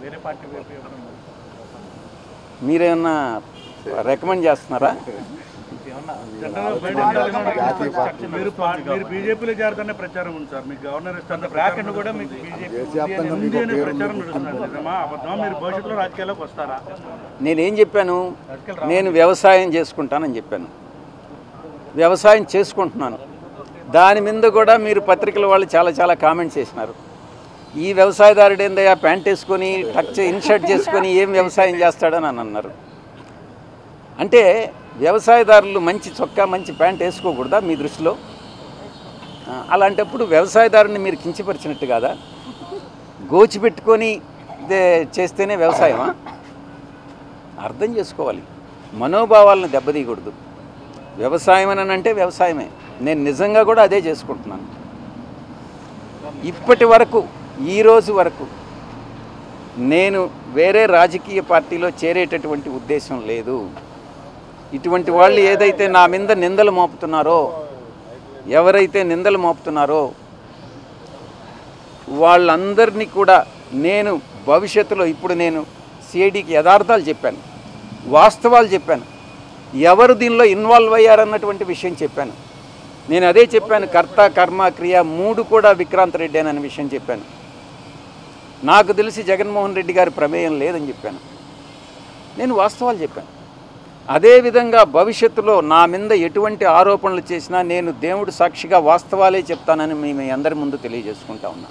వేరే పార్టీ వైపు మీరేమన్నా రికమెండ్ చేస్తున్నారా? మీరు బీజేపీలో చేరుతనే ప్రచారం ఉంది సార్. మీకు గవర్నర్ ఇస్తాను బ్రాకెట్ కూడా మీకు బీజేపీ ప్రచారం నడుస్తున్నమా అబద్ధమా? మీరు భవిష్యత్తులో రాజకీయాల్లోకి వస్తారా? నేనేం చెప్పాను? నేను వ్యవసాయం చేసుకుంటానని చెప్పాను. వ్యవసాయం చేసుకుంటున్నాను. దాని మీద కూడా మీరు పత్రికల వాళ్ళు చాలా కామెంట్స్ చేసినారు. ఈ వ్యవసాయదారుడు ఏందయ్యా ప్యాంట్ వేసుకొని టచ్ ఇన్షర్ట్ చేసుకొని ఏం వ్యవసాయం చేస్తాడని అని అన్నారు. అంటే వ్యవసాయదారులు మంచి చొక్కా మంచి ప్యాంట్ వేసుకోకూడదా మీ దృష్టిలో? అలాంటప్పుడు వ్యవసాయదారుని మీరు కించపరిచినట్టు కాదా? గోచిపెట్టుకొని చేస్తేనే వ్యవసాయమా? అర్థం చేసుకోవాలి. మనోభావాలను దెబ్బతీయకూడదు. వ్యవసాయం అని అంటే వ్యవసాయమే. నేను నిజంగా కూడా అదే చేసుకుంటున్నాను. ఇప్పటి వరకు ఈరోజు వరకు నేను వేరే రాజకీయ పార్టీలో చేరేటటువంటి ఉద్దేశం లేదు. ఇటువంటి వాళ్ళు ఏదైతే నా మీద నిందలు మోపుతున్నారో, ఎవరైతే నిందలు మోపుతున్నారో వాళ్ళందరినీ కూడా నేను భవిష్యత్తులో ఇప్పుడు నేను సిఐడికి యథార్థాలు చెప్పాను, వాస్తవాలు చెప్పాను, ఎవరు దీనిలో ఇన్వాల్వ్ అయ్యారన్నటువంటి విషయం చెప్పాను. నేను అదే చెప్పాను, కర్త కర్మ క్రియ 3 కూడా విక్రాంత్ రెడ్డి అనే విషయం చెప్పాను. నాకు తెలిసి జగన్మోహన్ రెడ్డి గారి ప్రమేయం లేదని చెప్పాను. నేను వాస్తవాలు చెప్పాను. అదేవిధంగా భవిష్యత్తులో నా మీద ఎటువంటి ఆరోపణలు చేసినా నేను దేవుడు సాక్షిగా వాస్తవాలే చెప్తానని మీ అందరి ముందు తెలియజేసుకుంటా ఉన్నా.